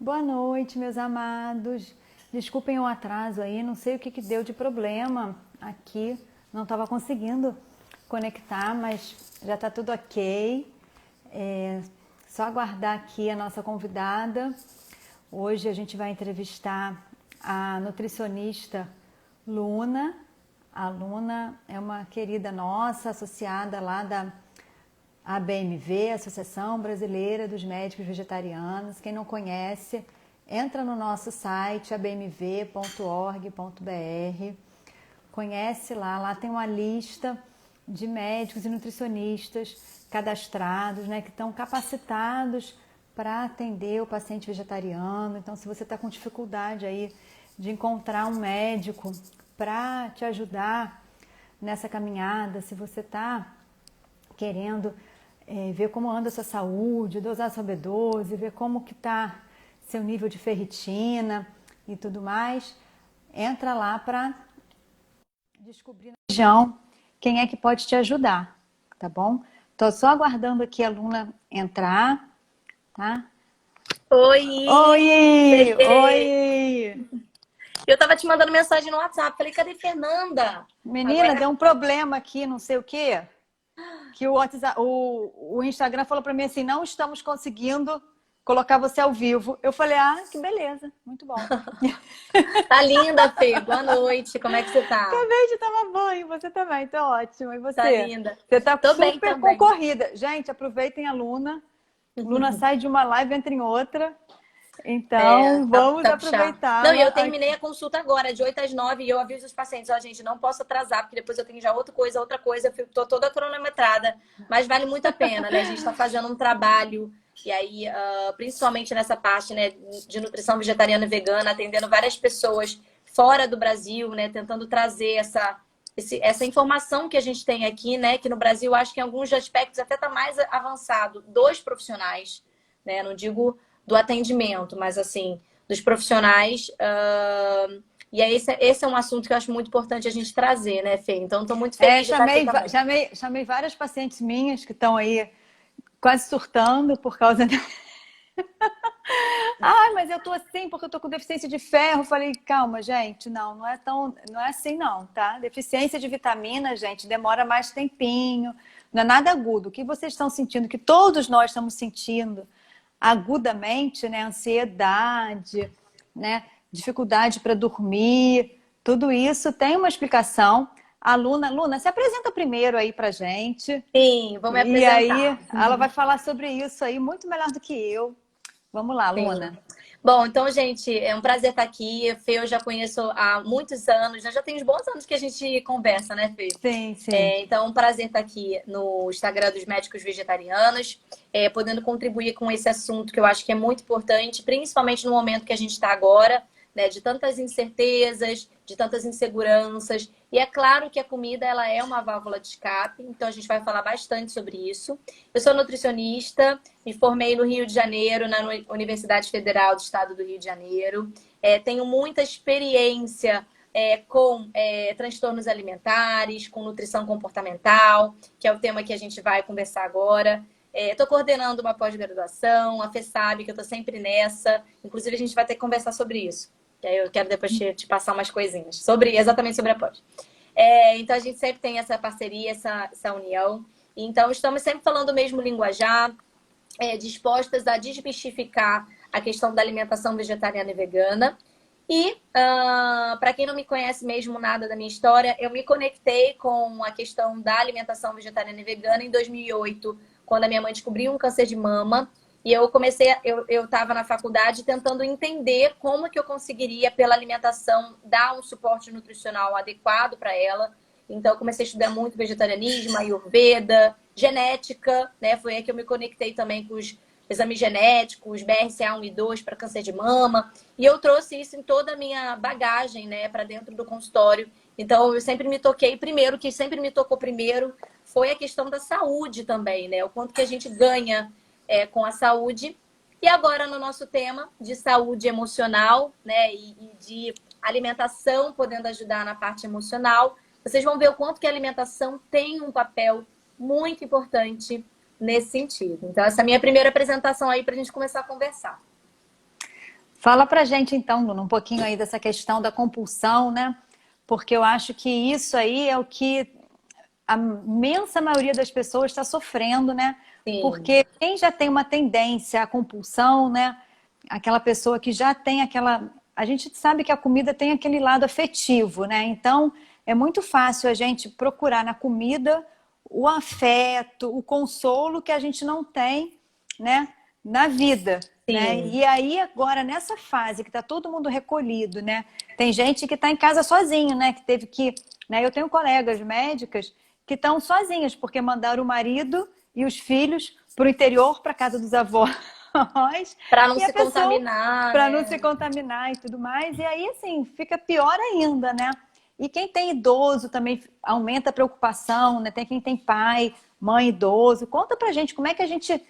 Boa noite, meus amados. Desculpem o atraso aí, não sei o que deu de problema aqui. Não estava conseguindo conectar, mas já está tudo ok. Só aguardar aqui a nossa convidada. Hoje a gente vai entrevistar a nutricionista Luna. A Luna é uma querida nossa, associada lá da ABMV, Associação Brasileira dos Médicos Vegetarianos. Quem não conhece, entra no nosso site abmv.org.br, conhece lá tem uma lista de médicos e nutricionistas cadastrados, né, que estão capacitados para atender o paciente vegetariano. Então, se você está com dificuldade aí de encontrar um médico para te ajudar nessa caminhada, se você está querendo ver como anda a sua saúde, dosar sua B12, ver como que está seu nível de ferritina e tudo mais, entra lá para descobrir na região quem é que pode te ajudar, tá bom? Tô só aguardando aqui a Luna entrar, tá? Oi! Oi! Cheguei! Oi! Eu tava te mandando mensagem no WhatsApp. Falei, cadê Fernanda? Menina, Agora. deu um problema aqui, não sei o quê, que o WhatsApp, o Instagram falou para mim assim, não estamos conseguindo colocar você ao vivo. Eu falei, que beleza, muito bom. Tá linda, Fê. Boa noite. Como é que você tá? Acabei de tomar banho, você também, tá ótimo. E Tá você? linda. Você tá Tô bem super também. concorrida. Gente, aproveitem a Luna. Luna sai de uma live, entra em outra. É, Então, tá, vamos tá puxado. Não, e aproveitá-la eu terminei aqui. a consulta agora, de 8 às 9, e eu aviso os pacientes, ó, gente, não posso atrasar, porque depois eu tenho já outra coisa, tô toda cronometrada. Mas vale muito a pena, né? A gente tá fazendo um trabalho, e aí, principalmente nessa parte, né, de nutrição vegetariana e vegana, atendendo várias pessoas fora do Brasil, né, tentando trazer essa informação que a gente tem aqui, né, que no Brasil, acho que em alguns aspectos até tá mais avançado, dos profissionais, né, não digo do atendimento, mas assim dos profissionais. E aí esse é um assunto que eu acho muito importante a gente trazer, né, Fê? Então, estou muito feliz de estar aqui também. Chamei várias pacientes minhas que estão aí quase surtando por causa da... mas eu tô assim porque eu tô com deficiência de ferro. Falei, calma, gente, não é assim não, tá? Deficiência de vitamina, gente, demora mais tempinho, não é nada agudo. O que vocês estão sentindo, que todos nós estamos sentindo agudamente, né? Ansiedade, né? Dificuldade para dormir, tudo isso tem uma explicação. A Luna, se apresenta primeiro aí pra gente. Sim, vou me E aí, apresentar. ela vai falar sobre isso aí muito melhor do que eu. Vamos lá, Sim. Luna. Bom, então, gente, é um prazer estar aqui. Fê, eu já conheço há muitos anos, né? Já tem uns bons anos que a gente conversa, né, Fê? Sim, sim. Então, é um prazer estar aqui no Instagram dos Médicos Vegetarianos, podendo contribuir com esse assunto que eu acho que é muito importante, principalmente no momento que a gente está agora, né, de tantas incertezas, de tantas inseguranças. E é claro que a comida ela é uma válvula de escape, então a gente vai falar bastante sobre isso. Eu sou nutricionista, me formei no Rio de Janeiro, na Universidade Federal do Estado do Rio de Janeiro. Tenho muita experiência com transtornos alimentares, com nutrição comportamental, que é o tema que a gente vai conversar agora. Estou coordenando uma pós-graduação, a Fê sabe que eu estou sempre nessa. Inclusive, a gente vai ter que conversar sobre isso. Que aí eu quero depois te passar umas coisinhas exatamente sobre a pós. Então, a gente sempre tem essa parceria, essa união. Então, estamos sempre falando o mesmo linguajar, dispostas a desmistificar a questão da alimentação vegetariana e vegana. E, para quem não me conhece mesmo nada da minha história, eu me conectei com a questão da alimentação vegetariana e vegana em 2008, quando a minha mãe descobriu um câncer de mama. E eu estava na faculdade tentando entender como que eu conseguiria, pela alimentação, dar um suporte nutricional adequado para ela. Então, eu comecei a estudar muito vegetarianismo, ayurveda, genética, né? Foi aí que eu me conectei também com os exames genéticos, BRCA1 e 2 para câncer de mama. E eu trouxe isso em toda a minha bagagem, né, para dentro do consultório. Então, eu sempre me toquei primeiro, o que sempre me tocou primeiro foi a questão da saúde também, né? O quanto que a gente ganha com a saúde. E agora, no nosso tema de saúde emocional, né, e de alimentação podendo ajudar na parte emocional, vocês vão ver o quanto que a alimentação tem um papel muito importante nesse sentido. Então, essa é a minha primeira apresentação aí para a gente começar a conversar. Fala pra gente então, Luna, um pouquinho aí dessa questão da compulsão, né? Porque eu acho que isso aí é o que a imensa maioria das pessoas está sofrendo, né? Sim, Porque quem já tem uma tendência à compulsão, né? Aquela pessoa que já tem aquela. A gente sabe que a comida tem aquele lado afetivo, né? Então é muito fácil a gente procurar na comida o afeto, o consolo que a gente não tem, né? Na vida, né? sim. E aí agora nessa fase que está todo mundo recolhido, né? Tem gente que está em casa sozinho, né? Que teve que, né? Eu tenho colegas médicas que estão sozinhas porque mandaram o marido e os filhos para o interior, para casa dos avós, Para não e a se pessoa contaminar, para não se né? contaminar e tudo mais. E aí assim fica pior ainda, né? E quem tem idoso também aumenta a preocupação, né? Tem quem tem pai, mãe idoso. Conta pra gente como é que a gente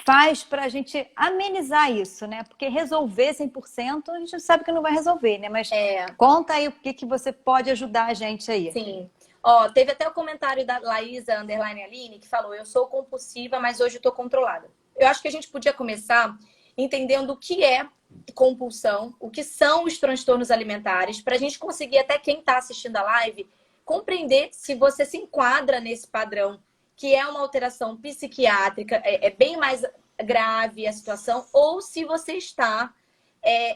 faz para a gente amenizar isso, né? Porque resolver 100% a gente sabe que não vai resolver, né? Mas É, conta aí o que que você pode ajudar a gente aí. sim. Ó, teve até o comentário da Laísa Underline Aline que falou: eu sou compulsiva, mas hoje estou controlada. Eu acho que a gente podia começar entendendo o que é compulsão, o que são os transtornos alimentares, para a gente conseguir, até quem está assistindo a live, compreender se você se enquadra nesse padrão, que é uma alteração psiquiátrica, é bem mais grave a situação, ou se você está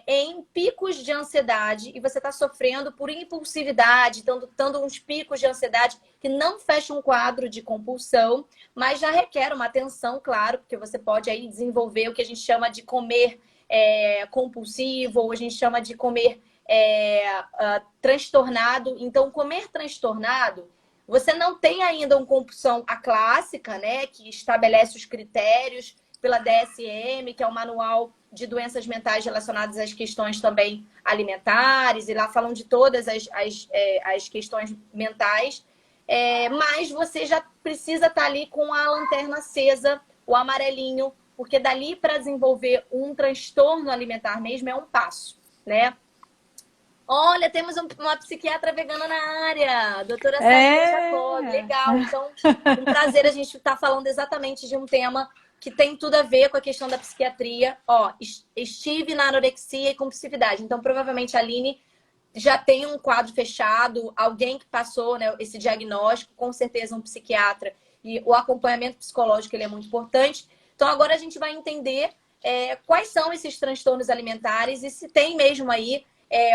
em picos de ansiedade e você está sofrendo por impulsividade, dando uns picos de ansiedade que não fecham um quadro de compulsão, mas já requer uma atenção, claro, porque você pode aí desenvolver o que a gente chama de comer compulsivo, ou a gente chama de comer transtornado. Então, comer transtornado, você não tem ainda uma compulsão a clássica, né, que estabelece os critérios pela DSM, que é o Manual de Doenças Mentais Relacionadas às Questões também alimentares, e lá falam de todas as questões mentais, mas você já precisa estar ali com a lanterna acesa, o amarelinho, porque dali para desenvolver um transtorno alimentar mesmo é um passo, né? Olha, temos uma psiquiatra vegana na área, doutora Saíra Jacob. É. Legal. Então, um prazer a gente estar falando exatamente de um tema que tem tudo a ver com a questão da psiquiatria. Ó, estive na anorexia e compulsividade. Então, provavelmente a Aline já tem um quadro fechado, alguém que passou, né, esse diagnóstico, com certeza um psiquiatra. E o acompanhamento psicológico ele é muito importante. Então, agora a gente vai entender quais são esses transtornos alimentares e se tem mesmo aí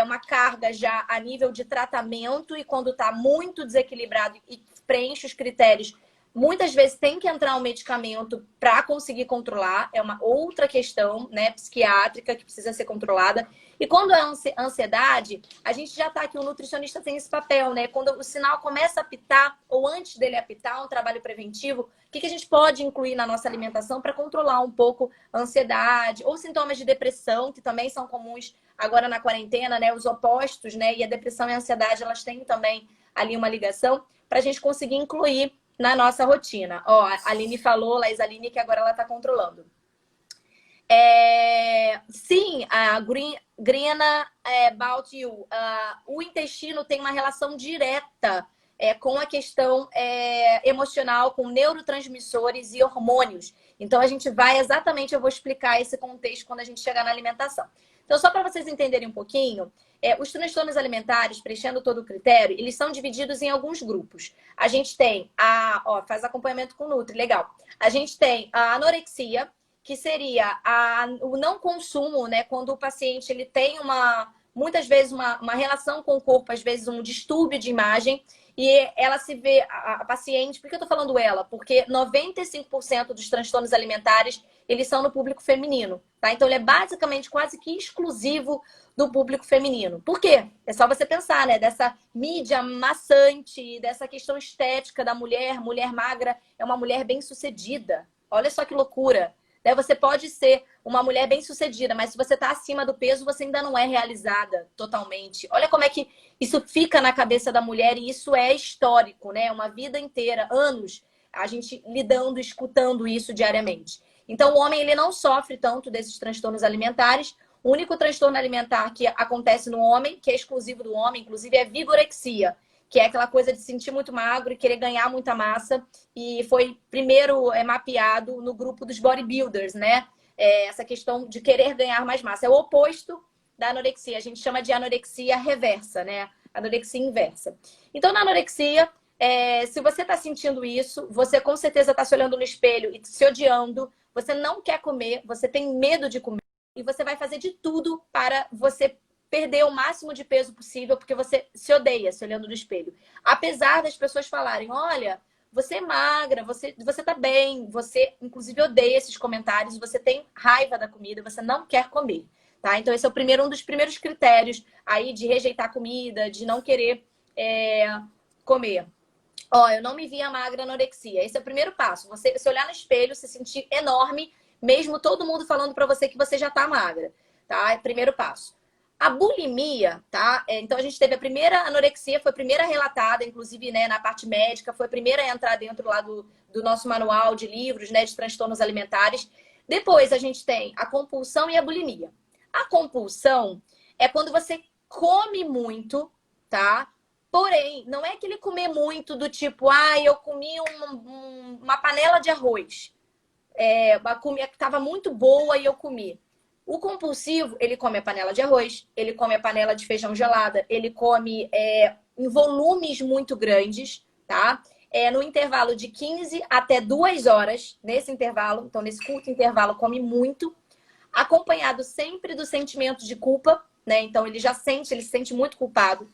uma carga já a nível de tratamento, e quando está muito desequilibrado e preenche os critérios, muitas vezes tem que entrar um medicamento para conseguir controlar, é uma outra questão, né, psiquiátrica que precisa ser controlada. E quando é ansiedade, a gente já está aqui, o nutricionista tem esse papel, né? Quando o sinal começa a apitar, ou antes dele apitar, um trabalho preventivo, o que a gente pode incluir na nossa alimentação para controlar um pouco a ansiedade, ou sintomas de depressão, que também são comuns agora na quarentena, né? Os opostos, né? E a depressão e a ansiedade, elas têm também ali uma ligação, para a gente conseguir incluir na nossa rotina. Ó, a Aline falou, Laís Aline, que agora ela está controlando. Sim, a Grina about you. O intestino tem uma relação direta com a questão emocional, com neurotransmissores e hormônios. Então, a gente vai exatamente, eu vou explicar esse contexto quando a gente chegar na alimentação. Então, só para vocês entenderem um pouquinho, os transtornos alimentares, preenchendo todo o critério, eles são divididos em alguns grupos. A gente tem faz acompanhamento com Nutri, legal. A gente tem a anorexia, que seria o não consumo, né? Quando o paciente ele tem muitas vezes uma relação com o corpo, às vezes um distúrbio de imagem, e ela se vê, a paciente, por que eu tô falando ela? Porque 95% dos transtornos alimentares, eles são no público feminino, tá? Então, ele é basicamente quase que exclusivo do público feminino. Por quê? É só você pensar, né? Dessa mídia maçante, dessa questão estética da mulher magra, é uma mulher bem-sucedida. Olha só que loucura. Você pode ser uma mulher bem-sucedida, mas se você está acima do peso, você ainda não é realizada totalmente. Olha como é que isso fica na cabeça da mulher, e isso é histórico, né? Uma vida inteira, anos, a gente lidando, escutando isso diariamente. Então, o homem ele não sofre tanto desses transtornos alimentares. O único transtorno alimentar que acontece no homem, que é exclusivo do homem, inclusive, é vigorexia, que é aquela coisa de se sentir muito magro e querer ganhar muita massa. E foi primeiro mapeado no grupo dos bodybuilders, né? essa questão de querer ganhar mais massa. É o oposto da anorexia. A gente chama de anorexia reversa, né? Anorexia inversa. Então, na anorexia, se você está sentindo isso, você com certeza está se olhando no espelho e se odiando, você não quer comer, você tem medo de comer, e você vai fazer de tudo para você perder o máximo de peso possível, porque você se odeia se olhando no espelho. Apesar das pessoas falarem, olha, você é magra, você tá bem, você inclusive odeia esses comentários, você tem raiva da comida, você não quer comer, tá? Então esse é um dos primeiros critérios aí de rejeitar comida, de não querer comer. Ó, eu não me via magra anorexia. Esse é o primeiro passo. Você se olhar no espelho, se sentir enorme, mesmo todo mundo falando pra você que você já tá magra, tá? É o primeiro passo. A bulimia, tá? Então a gente teve a primeira anorexia, foi a primeira relatada, inclusive, né, na parte médica, foi a primeira a entrar dentro lá do nosso manual de livros, né, de transtornos alimentares. Depois a gente tem a compulsão e a bulimia. A compulsão é quando você come muito, tá? Porém, não é aquele comer muito do tipo, eu comi uma panela de arroz. A comida que estava muito boa e eu comi. O compulsivo, ele come a panela de arroz, ele come a panela de feijão gelada, ele come em volumes muito grandes, tá? No intervalo de 15 até 2 horas, nesse intervalo, então nesse curto intervalo, come muito, acompanhado sempre do sentimento de culpa, né? Então ele se sente muito culpado.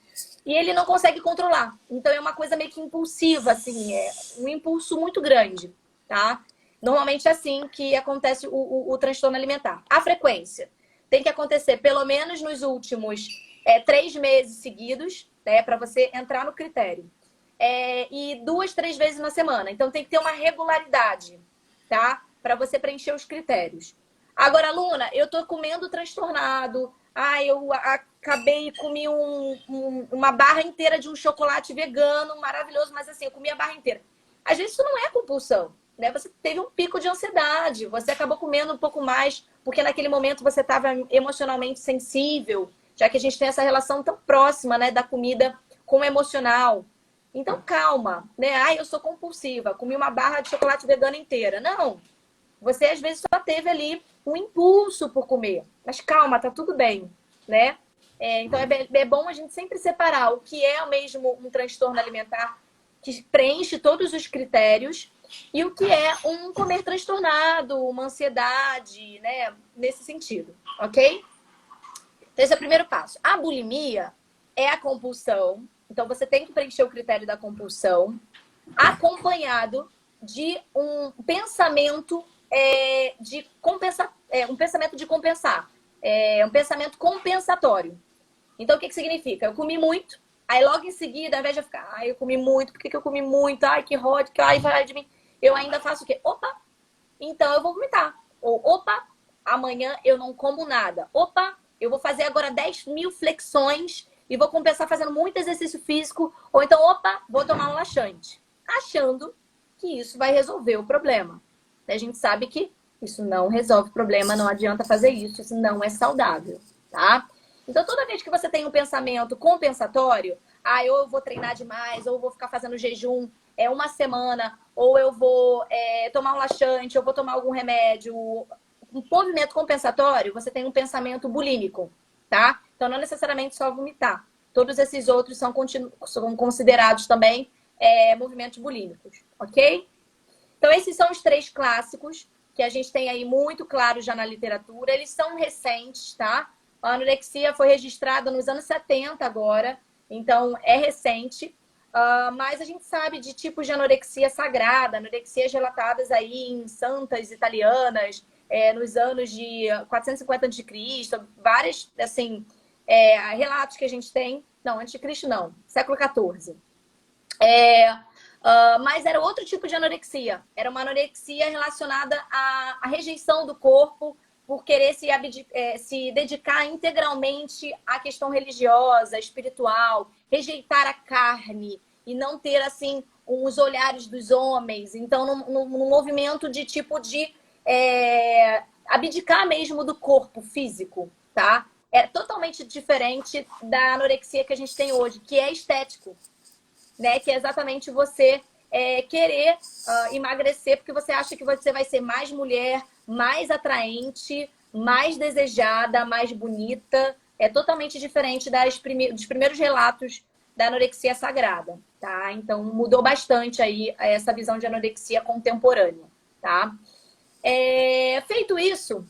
E ele não consegue controlar. Então é uma coisa meio que impulsiva, assim, é um impulso muito grande, tá? Normalmente é assim que acontece o transtorno alimentar. A frequência tem que acontecer pelo menos nos últimos 3 meses seguidos, né? Para você entrar no critério. E 2, 3 vezes na semana. Então tem que ter uma regularidade, tá? Para você preencher os critérios. Agora, Luna, eu tô comendo transtornado. Eu acabei e comi uma barra inteira de um chocolate vegano maravilhoso, mas assim, eu comi a barra inteira. Às vezes isso não é compulsão, né? Você teve um pico de ansiedade, você acabou comendo um pouco mais, porque naquele momento você estava emocionalmente sensível, já que a gente tem essa relação tão próxima, né, da comida com o emocional. Então, calma, né? Eu sou compulsiva, comi uma barra de chocolate vegano inteira. Não, você às vezes só teve ali um impulso por comer. Mas calma, tá tudo bem, né? Então é bom a gente sempre separar o que é mesmo um transtorno alimentar que preenche todos os critérios e o que é um comer transtornado, uma ansiedade, né? Nesse sentido, ok? Então esse é o primeiro passo. A bulimia é a compulsão. Então você tem que preencher o critério da compulsão, acompanhado de um pensamento de compensar, um pensamento de compensar, um pensamento compensatório. Então, o que significa? Eu comi muito, aí logo em seguida, ao invés de eu ficar, eu comi muito, por que eu comi muito? Que ódio, vai de mim. Eu ainda faço o quê? Opa, então eu vou vomitar. Ou, opa, amanhã eu não como nada. Opa, eu vou fazer agora 10.000 flexões e vou compensar fazendo muito exercício físico. Ou então, opa, vou tomar um laxante. Achando que isso vai resolver o problema. A gente sabe que isso não resolve o problema, não adianta fazer isso, isso não é saudável, tá? Então, toda vez que você tem um pensamento compensatório, ou eu vou treinar demais, ou eu vou ficar fazendo jejum uma semana, ou eu vou tomar um laxante, ou vou tomar algum remédio, um movimento compensatório, você tem um pensamento bulímico, tá? Então, não necessariamente só vomitar. Todos esses outros são considerados também movimentos bulímicos, ok? Então, esses são os 3 clássicos que a gente tem aí muito claro já na literatura. Eles são recentes, tá? A anorexia foi registrada nos anos 70 agora, então é recente. Mas a gente sabe de tipos de anorexia sagrada, anorexias relatadas aí em santas italianas, nos anos de 450 a.C., vários, assim, relatos que a gente tem. Não, antes de Cristo não, século XIV. Mas era outro tipo de anorexia. Era uma anorexia relacionada à rejeição do corpo por querer se dedicar integralmente à questão religiosa, espiritual, rejeitar a carne e não ter, assim, os olhares dos homens. Então, num movimento de tipo de abdicar mesmo do corpo físico, tá? É totalmente diferente da anorexia que a gente tem hoje, que é estético. Né, que é exatamente você querer emagrecer porque você acha que você vai ser mais mulher, mais atraente, mais desejada, mais bonita. É totalmente diferente dos primeiros relatos da anorexia sagrada, tá? Então, mudou bastante aí essa visão de anorexia contemporânea, tá? Feito isso,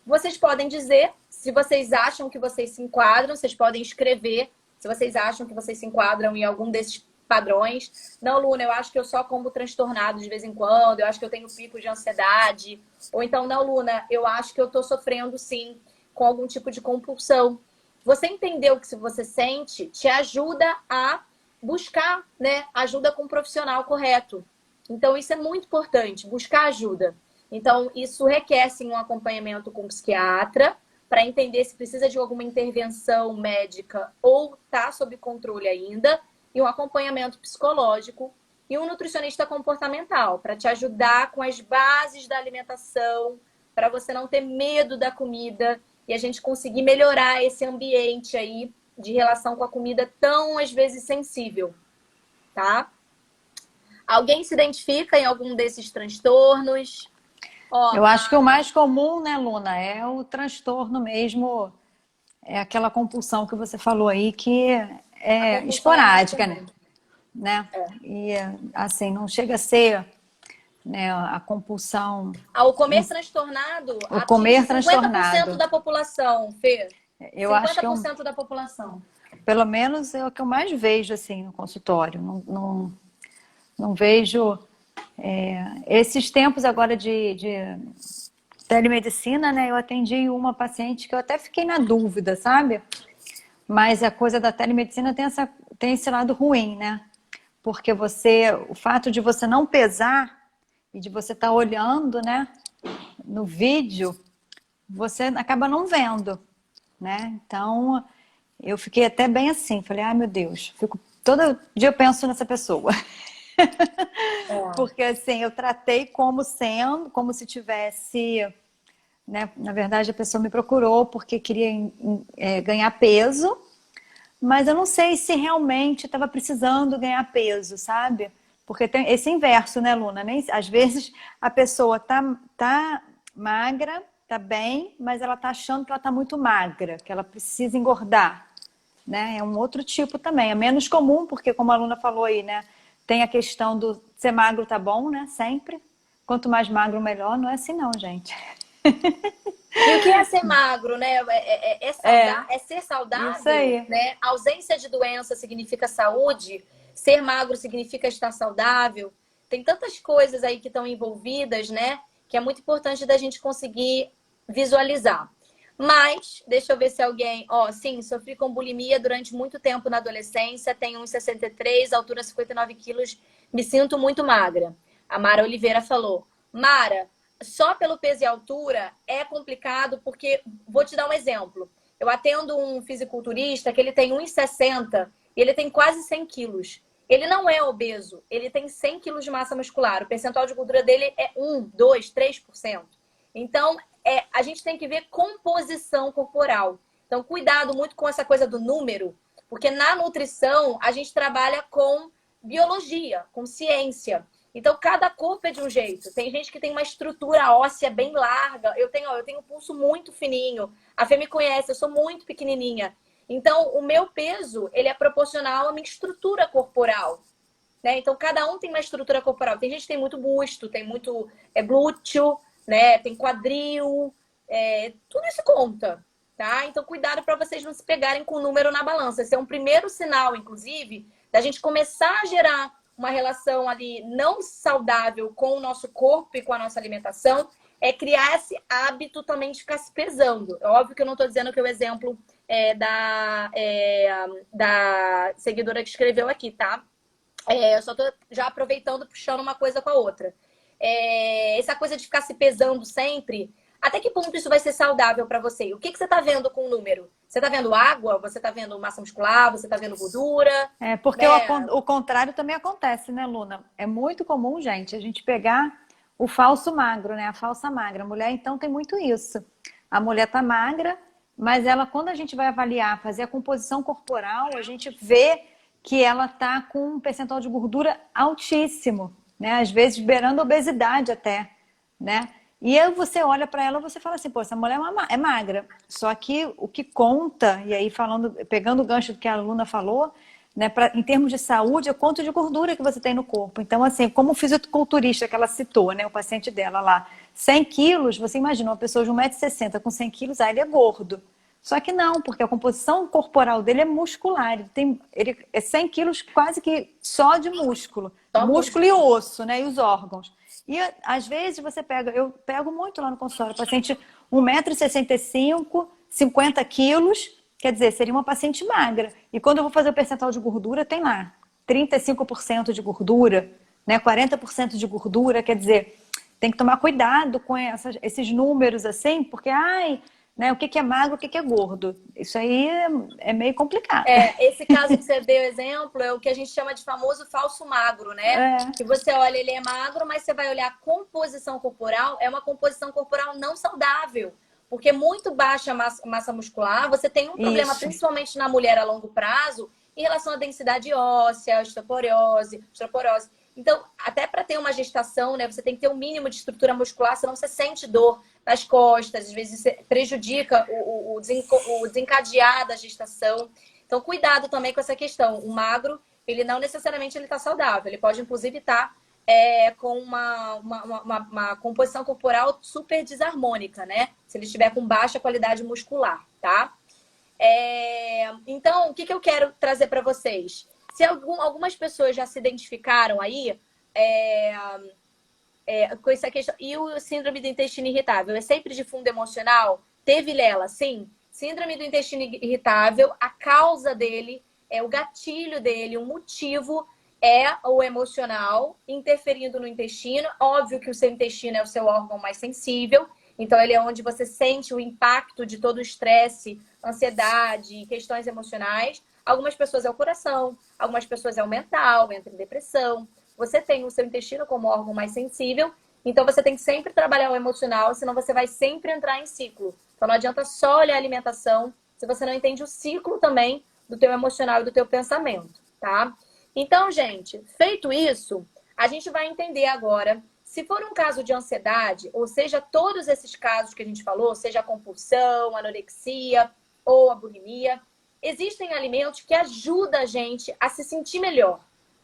vocês podem dizer se vocês acham que vocês se enquadram, vocês podem escrever se vocês acham que vocês se enquadram em algum desses padrões. Não, Luna, eu acho que eu só como transtornado de vez em quando, eu acho que eu tenho pico de ansiedade. Ou então, não, Luna, eu acho que eu tô sofrendo, sim, com algum tipo de compulsão. Você entender o que você sente te ajuda a buscar, né, ajuda com um profissional correto. Então, isso é muito importante, buscar ajuda. Então, isso requer, sim, um acompanhamento com um psiquiatra para entender se precisa de alguma intervenção médica ou está sob controle ainda, e um acompanhamento psicológico e um nutricionista comportamental para te ajudar com as bases da alimentação, para você não ter medo da comida e a gente conseguir melhorar esse ambiente aí de relação com a comida tão, às vezes, sensível, tá? Alguém se identifica em algum desses transtornos? Eu acho que o mais comum, né, Luna, é o transtorno mesmo, é aquela compulsão que você falou aí, que é esporádica, né? E assim, não chega a ser, né, a compulsão. O comer transtornado O comer atinge 50% transtornado. da população, Fê. Eu acho que 50% da população. Pelo menos é o que eu mais vejo assim no consultório. Não vejo esses tempos agora de telemedicina, né? Eu atendi uma paciente que eu até fiquei na dúvida, sabe? Mas a coisa da telemedicina tem esse lado ruim, né? Porque o fato de você não pesar e de você estar olhando, né, no vídeo, você acaba não vendo, né? Então, eu fiquei até bem assim, falei, ai meu Deus, todo dia eu penso nessa pessoa. Porque assim, eu tratei como se tivesse, né, na verdade a pessoa me procurou porque queria ganhar peso, mas eu não sei se realmente estava precisando ganhar peso, sabe? Porque tem esse inverso, né, Luna? Às vezes a pessoa tá magra, tá bem, mas ela tá achando que ela tá muito magra, que ela precisa engordar, né? É um outro tipo também, é menos comum, porque como a Luna falou aí, né? Tem a questão do ser magro tá bom, né? Sempre. Quanto mais magro, melhor. Não é assim não, gente. E o que é ser magro, né? É ser saudável, isso aí. né? Ausência de doença significa saúde. Ser magro significa estar saudável. Tem tantas coisas aí que estão envolvidas, né? Que é muito importante da gente conseguir visualizar. Mas, deixa eu ver se alguém... sim, sofri com bulimia durante muito tempo na adolescência, tenho 1,63, altura 59 quilos, me sinto muito magra. A Mara Oliveira falou, Mara, só pelo peso e altura é complicado, porque, vou te dar um exemplo. Eu atendo um fisiculturista que ele tem 1,60 e ele tem quase 100 quilos. Ele não é obeso, ele tem 100 quilos de massa muscular. O percentual de gordura dele é 1, 2, 3%. Então, a gente tem que ver composição corporal. Então, cuidado muito com essa coisa do número, porque na nutrição a gente trabalha com biologia, com ciência. Então, cada corpo é de um jeito. Tem gente que tem uma estrutura óssea bem larga. Eu tenho um pulso muito fininho. A Fê me conhece, eu sou muito pequenininha. Então, o meu peso, ele é proporcional à minha estrutura corporal. Né? Então, cada um tem uma estrutura corporal. Tem gente que tem muito busto, tem muito glúteo, né? Tem quadril. Tudo isso conta. Tá? Então, cuidado para vocês não se pegarem com o número na balança. Esse é um primeiro sinal, inclusive, da gente começar a gerar uma relação ali não saudável com o nosso corpo e com a nossa alimentação, é criar esse hábito também de ficar se pesando. É óbvio que eu não estou dizendo que o exemplo da seguidora que escreveu aqui, tá? Eu só estou já aproveitando, puxando uma coisa com a outra. Essa coisa de ficar se pesando sempre, até que ponto isso vai ser saudável para você? O que você está vendo com o número? Você está vendo água? Você está vendo massa muscular? Você está vendo gordura? Porque o contrário também acontece, né, Luna? É muito comum, gente, a gente pegar o falso magro, né? A falsa magra. A mulher, então, tem muito isso. A mulher tá magra, mas ela, quando a gente vai avaliar, fazer a composição corporal, a gente vê que ela tá com um percentual de gordura altíssimo, né? Às vezes beirando obesidade até, né? E aí você olha para ela, você fala assim, pô, essa mulher é magra. Só que o que conta, e aí pegando o gancho do que a aluna falou, né, em termos de saúde, é o quanto de gordura que você tem no corpo. Então, assim, como fisiculturista que ela citou, né, o paciente dela lá, 100 quilos, você imagina uma pessoa de 1,60 m com 100 quilos, ele é gordo. Só que não, porque a composição corporal dele é muscular. Ele é 100 quilos quase que só de músculo. Só Músculo e músculo. osso, né? E os órgãos. E às vezes eu pego muito lá no consultório, paciente 1,65 m, 50 quilos, quer dizer, seria uma paciente magra. E quando eu vou fazer o percentual de gordura, tem lá 35% de gordura, né? 40% de gordura, quer dizer, tem que tomar cuidado com esses números assim, porque, né, o que é magro, o que é gordo. Isso aí é meio complicado. Esse caso que você deu exemplo é o que a gente chama de famoso falso magro, né? Que você olha, ele é magro, mas você vai olhar a composição corporal, é uma composição corporal não saudável. Porque muito baixa massa muscular, você tem um problema, principalmente na mulher a longo prazo, em relação à densidade óssea, osteoporose. Então, até para ter uma gestação, né, você tem que ter um mínimo de estrutura muscular, senão você sente dor nas costas, às vezes prejudica o desencadear da gestação. Então, cuidado também com essa questão. O magro, ele não necessariamente ele está saudável, ele pode inclusive estar com uma composição corporal super desarmônica, né? Se ele estiver com baixa qualidade muscular, tá? Então, o que eu quero trazer para vocês? Se algumas pessoas já se identificaram aí com essa questão. E o síndrome do intestino irritável? É sempre de fundo emocional? Teve Lela, sim. Síndrome do intestino irritável, a causa dele, o gatilho dele, o motivo é o emocional interferindo no intestino. Óbvio que o seu intestino é o seu órgão mais sensível. Então, ele é onde você sente o impacto de todo o estresse, ansiedade, questões emocionais. Algumas pessoas é o coração, algumas pessoas é o mental, entra em depressão. Você tem o seu intestino como órgão mais sensível, então você tem que sempre trabalhar o emocional, senão você vai sempre entrar em ciclo. Então não adianta só olhar a alimentação, se você não entende o ciclo também do teu emocional e do teu pensamento, tá? Então, gente, feito isso, a gente vai entender agora, se for um caso de ansiedade, ou seja, todos esses casos que a gente falou, seja a compulsão, a anorexia ou a bulimia, existem alimentos que ajudam a gente a se sentir melhor,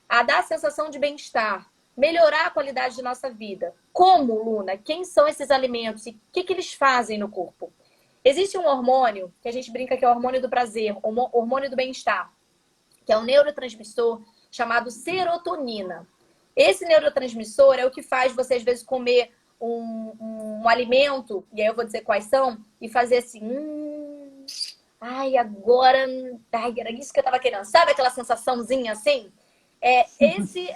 a dar a sensação de bem-estar, melhorar a qualidade de nossa vida. Como, Luna? Quem são esses alimentos e o que eles fazem no corpo? Existe um hormônio, que a gente brinca que é o hormônio do prazer, o hormônio do bem-estar, que é um neurotransmissor chamado serotonina. Esse neurotransmissor é o que faz você, às vezes, comer um alimento, e aí eu vou dizer quais são, e fazer assim, agora, era isso que eu tava querendo. Sabe aquela sensaçãozinha assim? Esse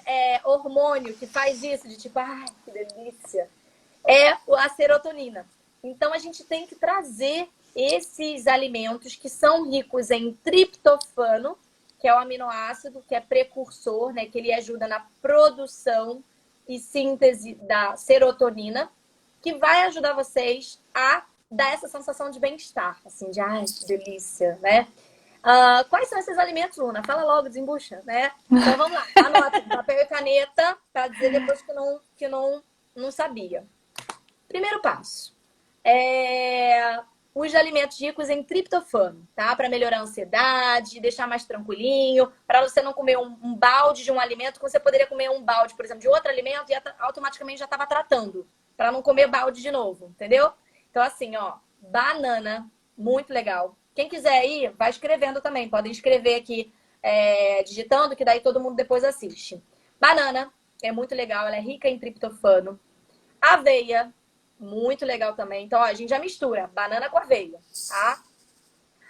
hormônio que faz isso, de tipo, que delícia, é a serotonina. Então, a gente tem que trazer esses alimentos que são ricos em triptofano, que é o aminoácido, que é precursor, né? Que ele ajuda na produção e síntese da serotonina, que vai ajudar vocês a dar essa sensação de bem-estar, assim, de que delícia, né? Quais são esses alimentos, Luna? Fala logo, desembucha, né? Então vamos lá, anota papel e caneta para dizer depois que não sabia. Primeiro passo. Os alimentos ricos em triptofano, tá? Para melhorar a ansiedade, deixar mais tranquilinho, para você não comer um balde de um alimento, que você poderia comer um balde, por exemplo, de outro alimento e automaticamente já estava tratando, para não comer balde de novo, entendeu? Então, assim, banana, muito legal. Quem quiser ir, vai escrevendo também. Podem escrever aqui, digitando, que daí todo mundo depois assiste. Banana é muito legal, ela é rica em triptofano. Aveia, muito legal também. Então, a gente já mistura banana com aveia, tá?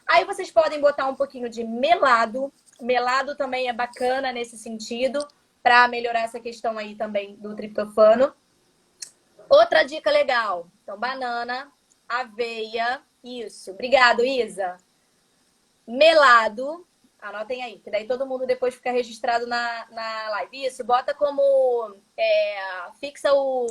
Aí vocês podem botar um pouquinho de melado. Melado também é bacana nesse sentido, para melhorar essa questão aí também do triptofano. Outra dica legal. Então, banana, aveia, isso. Obrigado, Isa. Melado, anotem aí, que daí todo mundo depois fica registrado na live. Isso, bota como... fixa o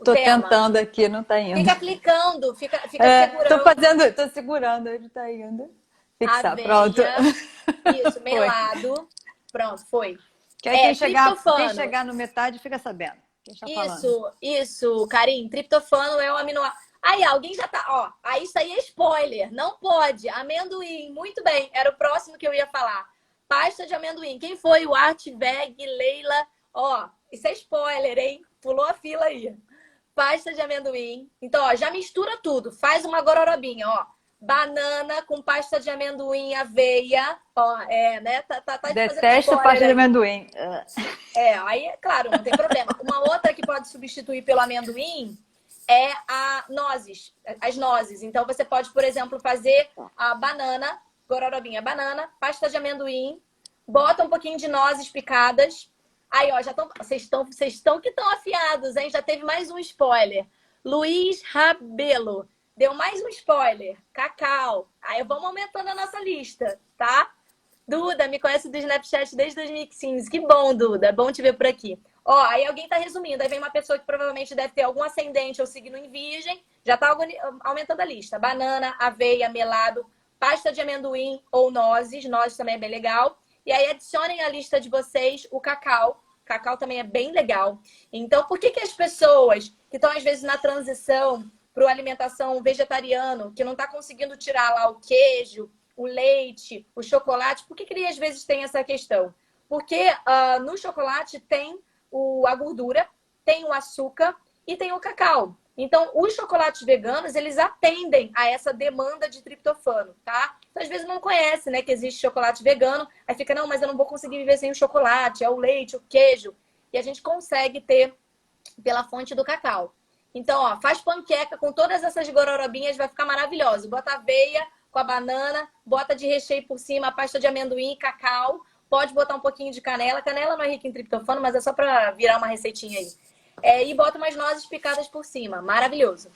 Tô tema. tentando aqui, não tá indo. Fica clicando, fica segurando. Tô segurando, ele tá indo. Fixar, aveia, pronto. Isso, melado. Pronto, foi. Que aí quem chegar no metade fica sabendo. que a gente tá falando. Isso, Karim. Triptofano é o aminoácido. Aí, alguém já tá. Ó, aí isso aí é spoiler. Não pode. Amendoim. Muito bem. Era o próximo que eu ia falar. Pasta de amendoim. Quem foi? O Artveg, Leila. Ó, isso é spoiler, hein? Pulou a fila aí. Pasta de amendoim. Então, ó, já mistura tudo. Faz uma gororobinha, ó. Banana com pasta de amendoim, aveia. Ó, né? Tá fazendo Detesto spoiler pasta de aí. amendoim. Aí, é claro, não tem problema. Uma outra que pode substituir pelo amendoim é as nozes. Então, você pode, por exemplo, fazer a banana, gororobinha, banana, pasta de amendoim, bota um pouquinho de nozes picadas. Aí, ó, já estão. Vocês estão que estão afiados, hein? Já teve mais um spoiler. Luiz Rabelo deu mais um spoiler. Cacau. Aí vamos aumentando a nossa lista, tá? Duda, me conhece do Snapchat desde 2015. Que bom, Duda. É bom te ver por aqui. Ó, aí alguém tá resumindo. Aí vem uma pessoa que provavelmente deve ter algum ascendente ou signo em virgem. Já tá aumentando a lista. Banana, aveia, melado, pasta de amendoim ou nozes. Nozes também é bem legal. E aí adicionem à lista de vocês o cacau. Cacau também é bem legal. Então, por que as pessoas que estão, às vezes, na transição para alimentação vegetariano, que não está conseguindo tirar lá o queijo, o leite, o chocolate, por que ele às vezes tem essa questão? Porque no chocolate tem a gordura, tem o açúcar e tem o cacau. Então, os chocolates veganos, eles atendem a essa demanda de triptofano, tá? Então, às vezes não conhece, né, que existe chocolate vegano, aí fica, não, mas eu não vou conseguir viver sem o chocolate, é o leite, o queijo. E a gente consegue ter pela fonte do cacau. Então, ó, faz panqueca com todas essas gororobinhas, vai ficar maravilhoso. Bota aveia com a banana, bota de recheio por cima a pasta de amendoim e cacau. Pode botar um pouquinho de canela. Canela não é rica em triptofano, mas é só para virar uma receitinha aí. E bota umas nozes picadas por cima. Maravilhoso.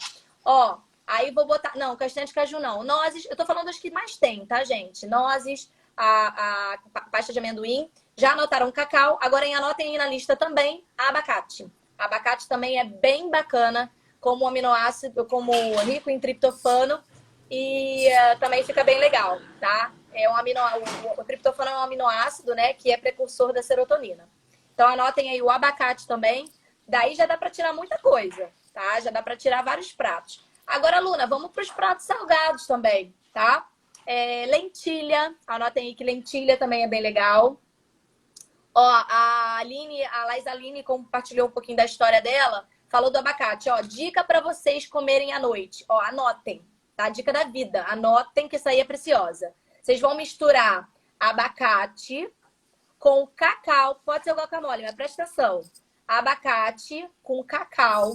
Ó, aí vou botar... Não, castanha de caju não. Nozes, eu tô falando das que mais tem, tá, gente? Nozes, a pasta de amendoim. Já anotaram cacau. Agora anotem aí na lista também abacate. Abacate também é bem bacana como aminoácido, como rico em triptofano. E também fica bem legal, tá? O triptofano é um aminoácido, né? Que é precursor da serotonina. Então anotem aí o abacate também. Daí já dá para tirar muita coisa, tá? Já dá para tirar vários pratos. Agora, Luna, vamos para os pratos salgados também, tá? Lentilha. Anotem aí que lentilha também é bem legal. Ó, a Laís Aline compartilhou um pouquinho da história dela. Falou do abacate. Ó, dica para vocês comerem à noite. Ó, anotem. Tá? Dica da vida. Anotem que isso aí é preciosa. Vocês vão misturar abacate com cacau. Pode ser o guacamole, mas presta atenção. Abacate com cacau.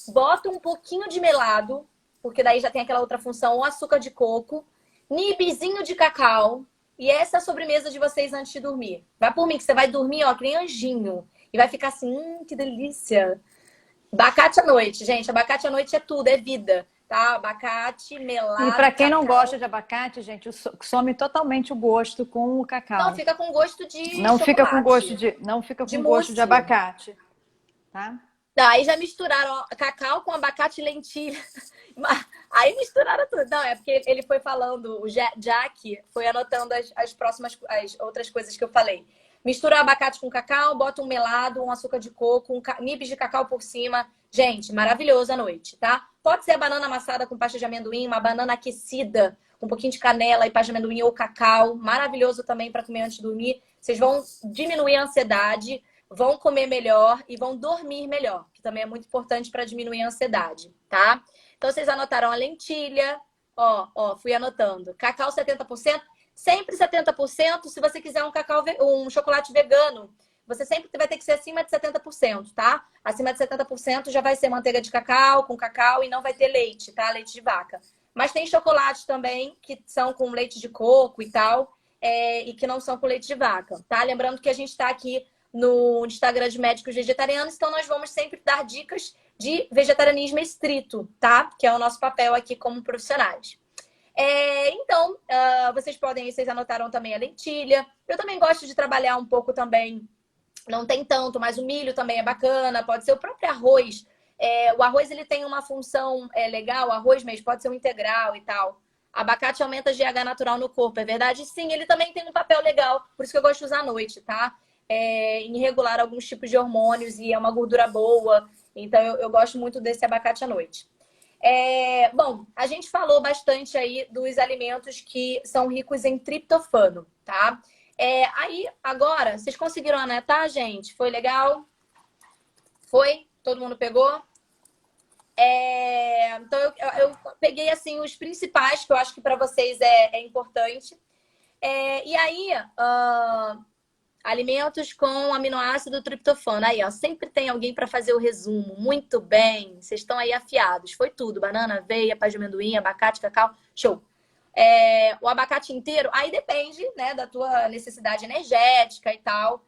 Bota um pouquinho de melado, porque daí já tem aquela outra função, o açúcar de coco. Nibzinho de cacau. E essa é a sobremesa de vocês antes de dormir. Vai por mim, que você vai dormir, ó, que nem anjinho. E vai ficar assim, que delícia. Abacate à noite, gente. Abacate à noite é tudo, é vida. Tá? Abacate, melado, E para quem não cacau. gosta de abacate, gente, some totalmente o gosto com o cacau. Não, fica com gosto de não chocolate. Fica com gosto não fica com gosto de abacate, tá? Aí já misturaram ó, cacau com abacate e lentilha. Aí misturaram tudo. Não, é porque ele foi falando, o Jack foi anotando as outras coisas que eu falei. Mistura o abacate com cacau, bota um melado, um açúcar de coco, nibs de cacau por cima. Gente, maravilhoso à noite, tá? Pode ser a banana amassada com pasta de amendoim, uma banana aquecida, com um pouquinho de canela e pasta de amendoim ou cacau. Maravilhoso também para comer antes de dormir. Vocês vão diminuir a ansiedade, vão comer melhor e vão dormir melhor, que também é muito importante para diminuir a ansiedade, tá? Então, vocês anotaram a lentilha, ó, fui anotando. Cacau 70%, sempre 70%. Se você quiser um chocolate vegano, você sempre vai ter que ser acima de 70%, tá? Acima de 70% já vai ser manteiga de cacau, com cacau e não vai ter leite, tá? Leite de vaca. Mas tem chocolates também que são com leite de coco e tal, e que não são com leite de vaca, tá? Lembrando que a gente tá aqui no Instagram de Médicos Vegetarianos, então nós vamos sempre dar dicas de vegetarianismo estrito, tá? Que é o nosso papel aqui como profissionais. Então, vocês anotaram também a lentilha. Eu também gosto de trabalhar um pouco também, não tem tanto, mas o milho também é bacana, pode ser o próprio arroz. O arroz, ele tem uma função legal, o arroz mesmo, pode ser um integral e tal. Abacate aumenta GH natural no corpo, é verdade? Sim, ele também tem um papel legal, por isso que eu gosto de usar à noite, tá? em regular alguns tipos de hormônios e é uma gordura boa. Então, eu gosto muito desse abacate à noite. Bom, a gente falou bastante aí dos alimentos que são ricos em triptofano, tá? Aí, agora, vocês conseguiram anotar, gente? Foi legal? Foi? Todo mundo pegou? Então, eu peguei, assim, os principais, que eu acho que para vocês é importante. E aí, alimentos com aminoácido triptofano. Aí, ó, sempre tem alguém para fazer o resumo. Muito bem, vocês estão aí afiados. Foi tudo: banana, aveia, pá de amendoim, abacate, cacau. Show. O abacate inteiro, aí depende, né, da tua necessidade energética e tal,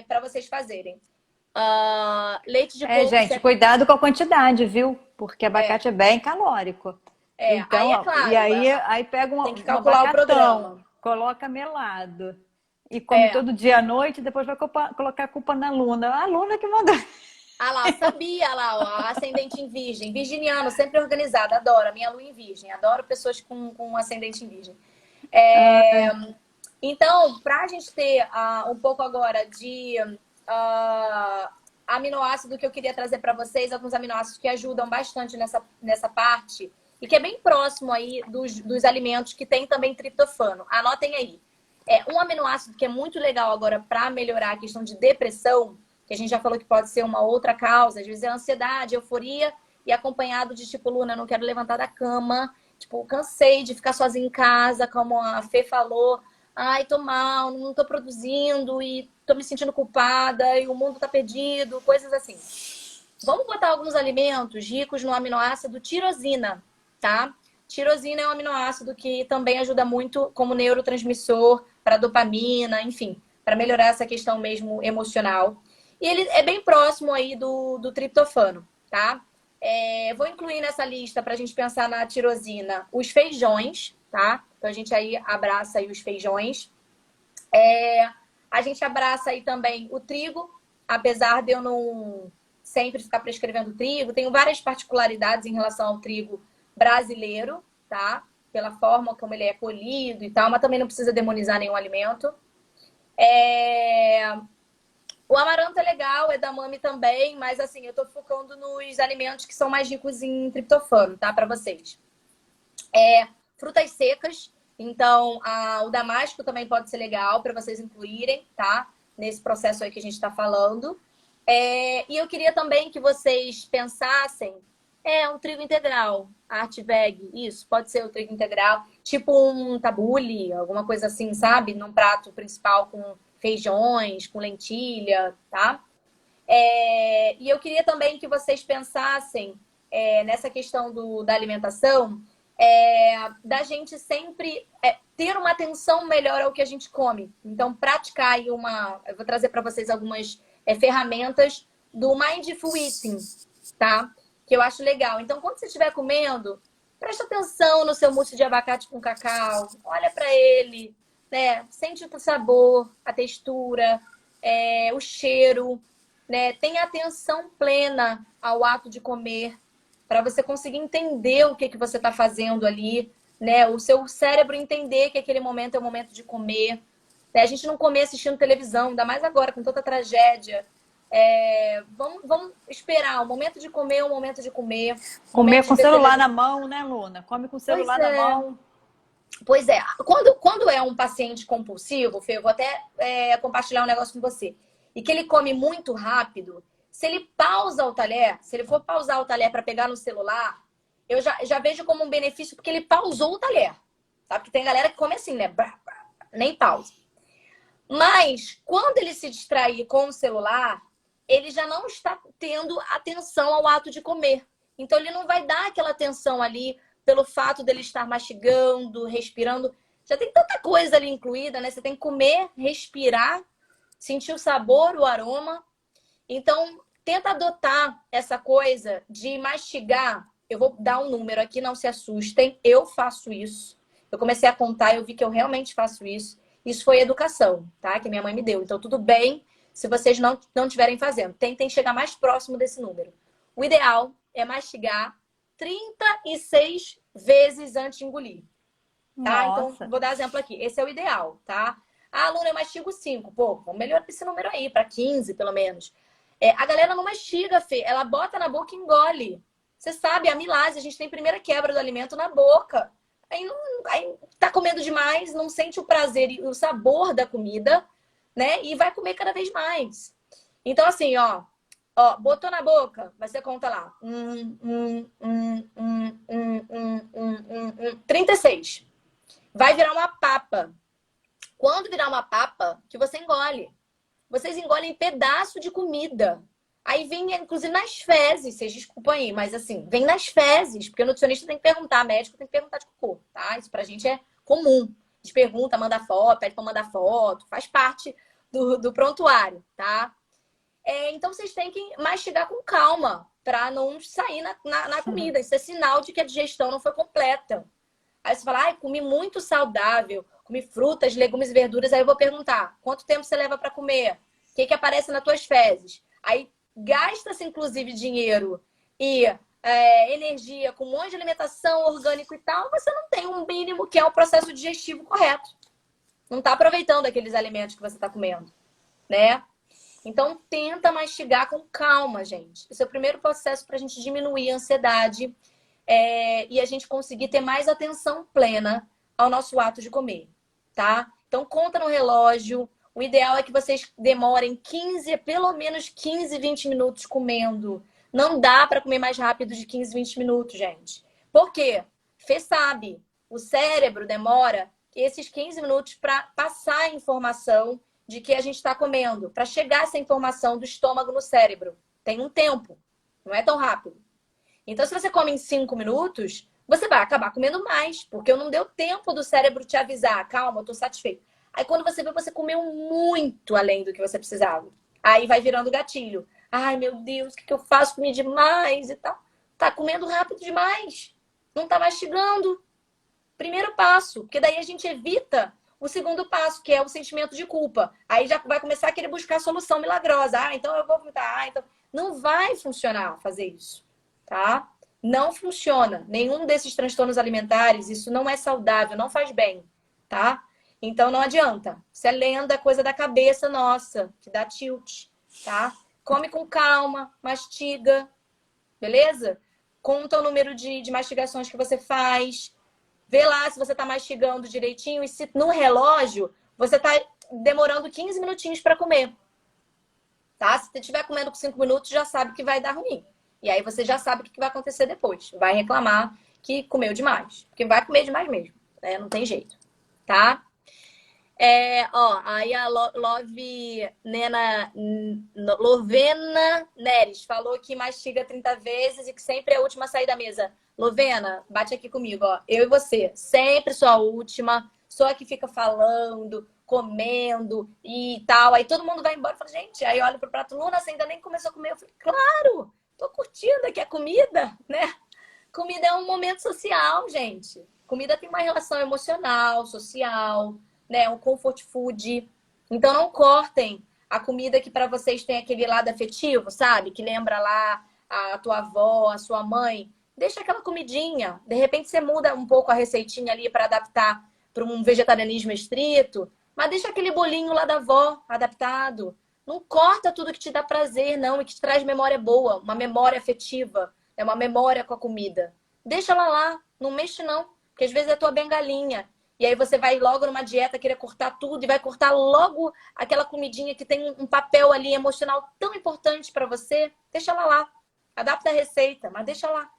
para vocês fazerem. Leite de coco. Gente, cuidado com a quantidade, viu? Porque abacate é bem calórico. Então, aí é claro. E aí pega tem que calcular o programa. Coloca melado. E come todo dia à noite, depois vai colocar a culpa na Luna. A Luna que mandou. Ah lá, sabia lá, ó, ascendente em virgem. Virginiano, sempre organizado, adoro. A minha lua em virgem. Adoro pessoas com ascendente em virgem. Então, pra gente ter um pouco agora de aminoácido que eu queria trazer para vocês, alguns aminoácidos que ajudam bastante nessa parte e que é bem próximo aí dos alimentos que tem também triptofano. Anotem aí. Um aminoácido que é muito legal agora para melhorar a questão de depressão, que a gente já falou que pode ser uma outra causa, às vezes é ansiedade, euforia, e acompanhado de tipo, Luna, não quero levantar da cama, tipo, cansei de ficar sozinha em casa, como a Fê falou, ai, tô mal, não tô produzindo, e tô me sentindo culpada, e o mundo tá perdido, coisas assim. Vamos botar alguns alimentos ricos no aminoácido tirosina, tá? Tirosina é um aminoácido que também ajuda muito como neurotransmissor para dopamina, enfim, para melhorar essa questão mesmo emocional. E ele é bem próximo aí do triptofano, tá? Vou incluir nessa lista para a gente pensar na tirosina os feijões, tá? Então a gente aí abraça aí os feijões. A gente abraça aí também o trigo, apesar de eu não sempre ficar prescrevendo trigo. Tenho várias particularidades em relação ao trigo brasileiro, tá? Pela forma como ele é colhido e tal, mas também não precisa demonizar nenhum alimento. O amaranto é legal, edamame também, mas assim, eu tô focando nos alimentos que são mais ricos em triptofano, tá? Para vocês. Frutas secas, então o damasco também pode ser legal para vocês incluírem, tá? Nesse processo aí que a gente tá falando. E eu queria também que vocês pensassem, um trigo integral, Artbag, isso, pode ser o trigo integral, tipo um tabule, alguma coisa assim, sabe? Num prato principal com feijões, com lentilha, tá? E eu queria também que vocês pensassem nessa questão da alimentação, da gente sempre ter uma atenção melhor ao que a gente come. Então, praticar aí eu vou trazer para vocês algumas ferramentas do Mindful Eating, tá? Que eu acho legal. Então, quando você estiver comendo, presta atenção no seu mousse de abacate com cacau, olha para ele, né? Sente o sabor, a textura, o cheiro, né? Tenha atenção plena ao ato de comer, para você conseguir entender o que você está fazendo ali, né? O seu cérebro entender que aquele momento é o momento de comer. Né? A gente não comer assistindo televisão, ainda mais agora, com tanta tragédia. Vamos esperar. O momento de comer é o momento de comer. Comer com o celular na mão, né, Luna? Come com o celular na mão. Pois é. Quando é um paciente compulsivo, Fê, eu vou até compartilhar um negócio com você. E que ele come muito rápido, se ele pausa o talher, se ele for pausar o talher para pegar no celular, eu já vejo como um benefício porque ele pausou o talher. Tá? Porque tem galera que come assim, né? Nem pausa. Mas, quando ele se distrair com o celular, ele já não está tendo atenção ao ato de comer. Então, ele não vai dar aquela atenção ali pelo fato dele estar mastigando, respirando. Já tem tanta coisa ali incluída, né? Você tem que comer, respirar, sentir o sabor, o aroma. Então, tenta adotar essa coisa de mastigar. Eu vou dar um número aqui, não se assustem. Eu faço isso. Eu comecei a contar, eu vi que eu realmente faço isso. Isso foi educação, tá? Que minha mãe me deu. Então, tudo bem se vocês não estiverem fazendo. Tentem chegar mais próximo desse número. O ideal é mastigar 36 vezes antes de engolir. Tá? Nossa. Então, vou dar exemplo aqui. Esse é o ideal, tá? Ah, aluna, eu mastigo 5. Pô, vamos melhorar esse número aí, para 15, pelo menos. A galera não mastiga, Fê. Ela bota na boca e engole. Você sabe, a amilase, a gente tem primeira quebra do alimento na boca. Aí tá comendo demais, não sente o prazer e o sabor da comida, né? E vai comer cada vez mais. Então, assim, botou na boca, vai ser conta lá. 36. Vai virar uma papa. Quando virar uma papa, que você engole. Vocês engolem pedaço de comida. Aí vem, inclusive, nas fezes. Vocês desculpam aí, mas assim, vem nas fezes. Porque o nutricionista tem que perguntar, médico tem que perguntar de cocô, tá? Isso pra gente é comum. A gente pergunta, manda foto, pede pra mandar foto. Faz parte do prontuário, tá? Então, vocês têm que mastigar com calma pra não sair na comida. Isso é sinal de que a digestão não foi completa. Aí você fala, ai, comi muito saudável, comi frutas, legumes e verduras. Aí eu vou perguntar, quanto tempo você leva para comer? O que aparece nas tuas fezes? Aí gasta-se, inclusive, dinheiro e energia com um monte de alimentação orgânico e tal, você não tem um mínimo que é o processo digestivo correto. Não está aproveitando aqueles alimentos que você está comendo, né? Então, tenta mastigar com calma, gente. Esse é o primeiro processo para a gente diminuir a ansiedade e a gente conseguir ter mais atenção plena ao nosso ato de comer, tá? Então, conta no relógio. O ideal é que vocês demorem pelo menos 15, 20 minutos comendo. Não dá para comer mais rápido de 15, 20 minutos, gente. Por quê? Fê sabe, o cérebro demora esses 15 minutos para passar a informação de que a gente está comendo, para chegar essa informação do estômago no cérebro. Tem um tempo, não é tão rápido. Então, se você come em 5 minutos, você vai acabar comendo mais, porque não deu tempo do cérebro te avisar, calma, eu tô satisfeito. Aí, quando você vê, você comeu muito além do que você precisava. Aí vai virando gatilho. Ai, meu Deus, o que eu faço? Comi demais e tal. Tá comendo rápido demais. Não tá mastigando. Primeiro passo, porque daí a gente evita o segundo passo, que é o sentimento de culpa. Aí já vai começar a querer buscar a solução milagrosa. Ah, então eu vou vomitar. Ah, então... Não vai funcionar fazer isso, tá? Não funciona. Nenhum desses transtornos alimentares, isso não é saudável, não faz bem, tá? Então não adianta. Isso é lenda, coisa da cabeça nossa, que dá tilt, tá? Come com calma, mastiga, beleza? Conta o número de mastigações que você faz. Vê lá se você tá mastigando direitinho e se no relógio você tá demorando 15 minutinhos para comer. Tá? Se você estiver comendo com 5 minutos, já sabe que vai dar ruim. E aí você já sabe o que vai acontecer depois. Vai reclamar que comeu demais. Porque vai comer demais mesmo. Não tem jeito. Tá? Aí a Lovena Neres falou que mastiga 30 vezes e que sempre é a última a sair da mesa. Lovena, bate aqui comigo, ó. Eu e você, sempre sou a última, sou a que fica falando, comendo e tal. Aí todo mundo vai embora e fala, gente, aí olha pro prato, Luna, você ainda nem começou a comer. Eu falei, claro, tô curtindo aqui a comida, né? Comida é um momento social, gente. Comida tem uma relação emocional, social, né? Um comfort food. Então não cortem a comida que para vocês tem aquele lado afetivo, sabe? Que lembra lá a tua avó, a sua mãe. Deixa aquela comidinha. De repente você muda um pouco a receitinha ali para adaptar para um vegetarianismo estrito, mas deixa aquele bolinho lá da avó adaptado. Não corta tudo que te dá prazer, não, e que te traz memória boa, uma memória afetiva, é uma memória com a comida. Deixa ela lá, não mexe não, porque às vezes é tua bengalinha. E aí você vai logo numa dieta querer cortar tudo e vai cortar logo aquela comidinha que tem um papel ali emocional tão importante para você. Deixa ela lá. Adapta a receita, mas deixa lá.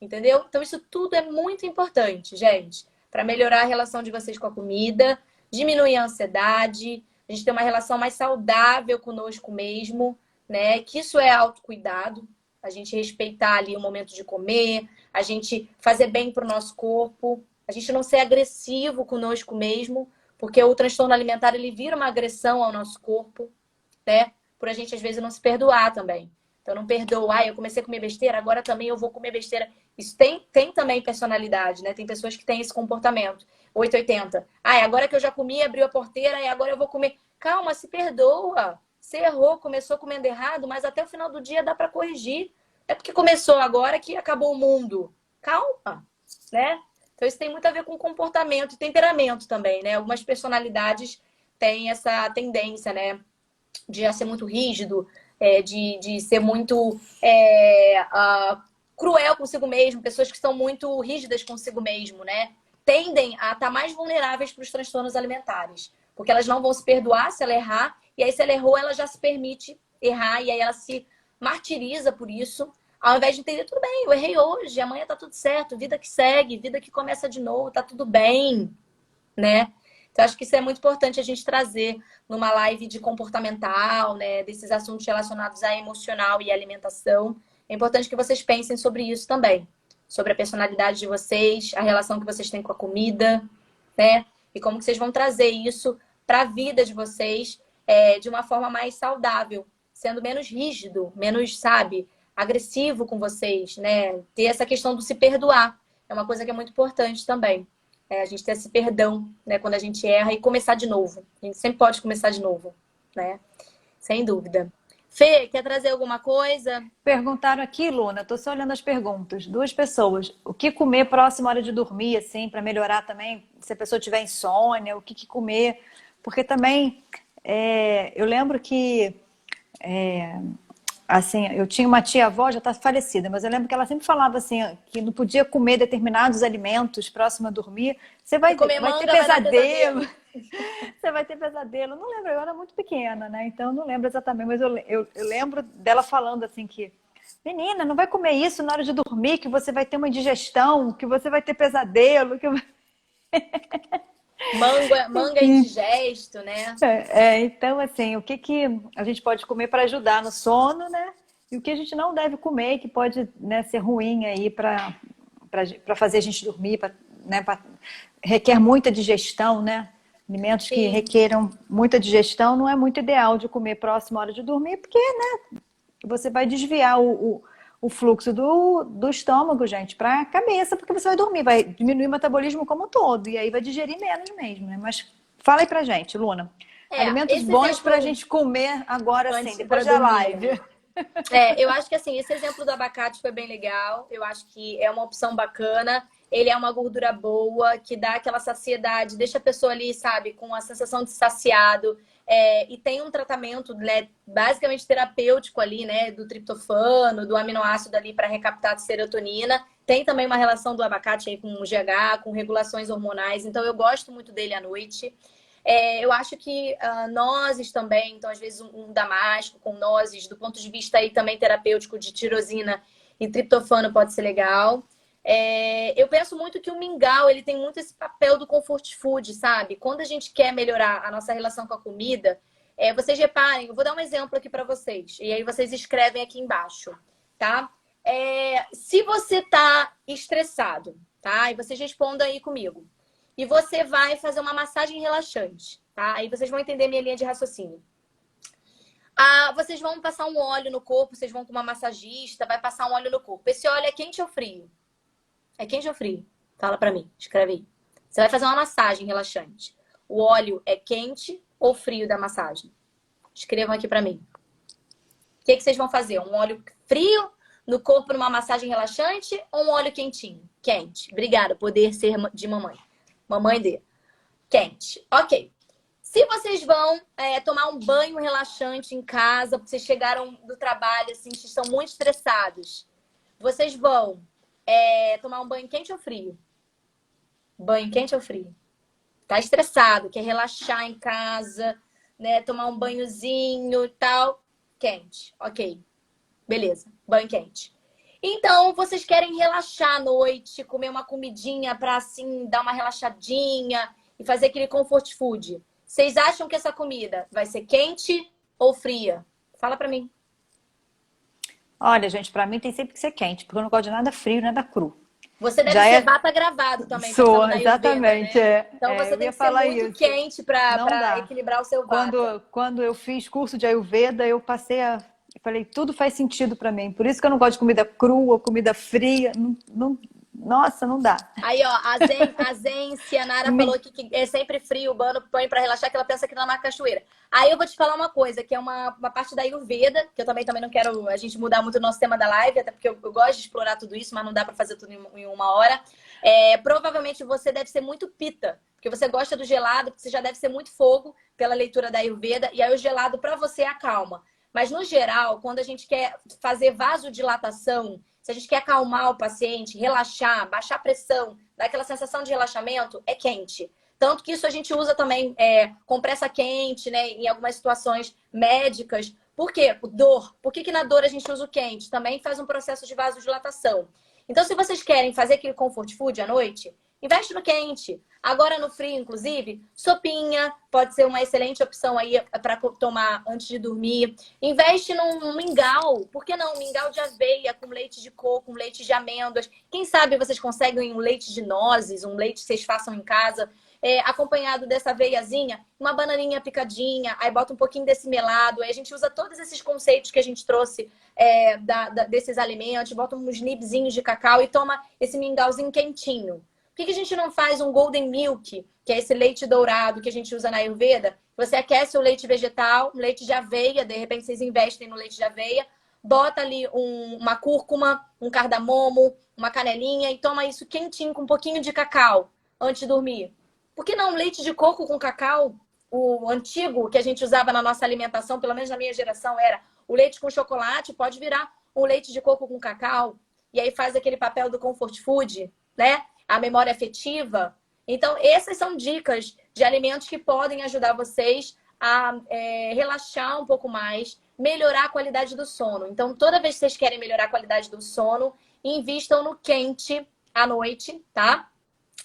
Entendeu? Então isso tudo é muito importante, gente, para melhorar a relação de vocês com a comida, diminuir a ansiedade, a gente ter uma relação mais saudável conosco mesmo, né? Que isso é autocuidado, a gente respeitar ali o momento de comer, a gente fazer bem para o nosso corpo, a gente não ser agressivo conosco mesmo, porque o transtorno alimentar ele vira uma agressão ao nosso corpo, né? Por a gente às vezes não se perdoar também. Então não perdoa, eu comecei a comer besteira, agora também eu vou comer besteira. Isso tem também personalidade, né? Tem pessoas que têm esse comportamento. 880. Agora que eu já comi, abriu a porteira e agora eu vou comer. Calma, se perdoa. Você errou, começou comendo errado, mas até o final do dia dá para corrigir. É porque começou agora que acabou o mundo. Calma, né? Então isso tem muito a ver com comportamento e temperamento também, né? Algumas personalidades tem essa tendência, né? De já ser muito rígido, de ser muito cruel consigo mesmo, pessoas que são muito rígidas consigo mesmo, né? Tendem a estar mais vulneráveis para os transtornos alimentares. Porque elas não vão se perdoar se ela errar, e aí se ela errou, ela já se permite errar, e aí ela se martiriza por isso, ao invés de entender, tudo bem, eu errei hoje, amanhã tá tudo certo, vida que segue, vida que começa de novo, tá tudo bem, né? Então, acho que isso é muito importante a gente trazer numa live de comportamental, né? Desses assuntos relacionados a emocional e alimentação. É importante que vocês pensem sobre isso também. Sobre a personalidade de vocês, a relação que vocês têm com a comida, né? E como que vocês vão trazer isso para a vida de vocês de uma forma mais saudável, sendo menos rígido, menos, sabe, agressivo com vocês, né? Ter essa questão do se perdoar. É uma coisa que é muito importante também. A gente ter esse perdão, né, quando a gente erra e começar de novo. A gente sempre pode começar de novo, né? Sem dúvida. Fê, quer trazer alguma coisa? Perguntaram aqui, Luna, estou só olhando as perguntas. 2 pessoas. O que comer próxima hora de dormir, assim, para melhorar também, se a pessoa tiver insônia, o que comer? Porque também, eu lembro que, assim, eu tinha uma tia-avó, já está falecida, mas eu lembro que ela sempre falava assim, que não podia comer determinados alimentos próximo a dormir. Você vai ter pesadelo. Você vai ter pesadelo. Não lembro, eu era muito pequena, né? Então não lembro exatamente, mas eu lembro dela falando assim que, menina, não vai comer isso na hora de dormir, que você vai ter uma indigestão, que você vai ter pesadelo. Manga é indigesto, né? Então, assim, o que a gente pode comer para ajudar no sono, né? E o que a gente não deve comer, que pode, né, ser ruim aí para fazer a gente dormir, né, requer muita digestão, né? Alimentos que requeram muita digestão não é muito ideal de comer próximo à hora de dormir, porque, né, você vai desviar o fluxo do estômago, gente, para a cabeça, porque você vai dormir, vai diminuir o metabolismo como um todo, e aí vai digerir menos mesmo, né? Mas fala aí pra gente, Luna. Alimentos bons para a gente comer agora, sim, depois da live. Eu acho que assim, esse exemplo do abacate foi bem legal. Eu acho que é uma opção bacana. Ele é uma gordura boa, que dá aquela saciedade, deixa a pessoa ali, sabe, com a sensação de saciado. E tem um tratamento, né, basicamente terapêutico ali, né, do triptofano, do aminoácido ali para recaptar a serotonina. Tem também uma relação do abacate aí com o GH, com regulações hormonais. Então, eu gosto muito dele à noite. Eu acho que nozes também, então às vezes um damasco com nozes, do ponto de vista aí também terapêutico de tirosina e triptofano pode ser legal. Eu penso muito que o mingau, ele tem muito esse papel do comfort food, sabe? Quando a gente quer melhorar a nossa relação com a comida, vocês reparem, eu vou dar um exemplo aqui para vocês, e aí vocês escrevem aqui embaixo, tá? Se você tá estressado, tá? E vocês respondam aí comigo. E você vai fazer uma massagem relaxante, tá? Aí vocês vão entender minha linha de raciocínio. Vocês vão passar um óleo no corpo, vocês vão com uma massagista, vai passar um óleo no corpo. Esse óleo é quente ou frio? É quente ou frio? Fala pra mim, escreve aí. Você vai fazer uma massagem relaxante. O óleo é quente ou frio da massagem? Escrevam aqui pra mim. O que vocês vão fazer? Um óleo frio no corpo numa massagem relaxante ou um óleo quentinho? Quente. Obrigada, poder ser de mamãe. Mamãe dê. Quente. Ok. Se vocês vão tomar um banho relaxante em casa, porque vocês chegaram do trabalho, assim, vocês estão muito estressados, vocês vão tomar um banho quente ou frio? Banho quente ou frio? Tá estressado, quer relaxar em casa, né? Tomar um banhozinho e tal. Quente. Ok. Beleza. Banho quente. Então, vocês querem relaxar à noite, comer uma comidinha para, assim, dar uma relaxadinha e fazer aquele comfort food. Vocês acham que essa comida vai ser quente ou fria? Fala para mim. Olha, gente, para mim tem sempre que ser quente, porque eu não gosto de nada frio, nada cru. Você deve ser vata gravado também. Sou, exatamente. Né? Então você tem que ser muito quente para equilibrar o seu vata. Quando eu fiz curso de Ayurveda, eu falei, tudo faz sentido para mim. Por isso que eu não gosto de comida crua, comida fria. Nossa, não dá. Aí, ó, a Zência, a Nara falou que é sempre frio, o Bano põe pra relaxar, que ela pensa que não é uma cachoeira. Aí eu vou te falar uma coisa, que é uma parte da Ayurveda, que eu também não quero a gente mudar muito o nosso tema da live, até porque eu gosto de explorar tudo isso, mas não dá pra fazer tudo em uma hora. Provavelmente você deve ser muito pita, porque você gosta do gelado, porque você já deve ser muito fogo pela leitura da Ayurveda, e aí o gelado pra você acalma. Mas, no geral, quando a gente quer fazer vasodilatação, se a gente quer acalmar o paciente, relaxar, baixar a pressão, dar aquela sensação de relaxamento, é quente. Tanto que isso a gente usa também compressa quente, né? Em algumas situações médicas. Por quê? Dor. Por que na dor a gente usa o quente? Também faz um processo de vasodilatação. Então, se vocês querem fazer aquele comfort food à noite, investe no quente. Agora no frio, inclusive, sopinha pode ser uma excelente opção aí para tomar antes de dormir. Investe num mingau. Por que não? Um mingau de aveia com leite de coco, com leite de amêndoas. Quem sabe vocês conseguem um leite de nozes, um leite que vocês façam em casa, acompanhado dessa aveiazinha, uma bananinha picadinha, aí bota um pouquinho desse melado. Aí a gente usa todos esses conceitos que a gente trouxe desses alimentos, bota uns nibzinhos de cacau e toma esse mingauzinho quentinho. Por que a gente não faz um golden milk, que é esse leite dourado que a gente usa na Ayurveda? Você aquece o leite vegetal, um leite de aveia, de repente vocês investem no leite de aveia, bota ali uma cúrcuma, um cardamomo, uma canelinha e toma isso quentinho com um pouquinho de cacau antes de dormir. Por que não um leite de coco com cacau? O antigo que a gente usava na nossa alimentação, pelo menos na minha geração, era o leite com chocolate, pode virar um leite de coco com cacau. E aí faz aquele papel do comfort food, né? A memória afetiva. Então, essas são dicas de alimentos que podem ajudar vocês a relaxar um pouco mais, melhorar a qualidade do sono. Então, toda vez que vocês querem melhorar a qualidade do sono, invistam no quente à noite, tá?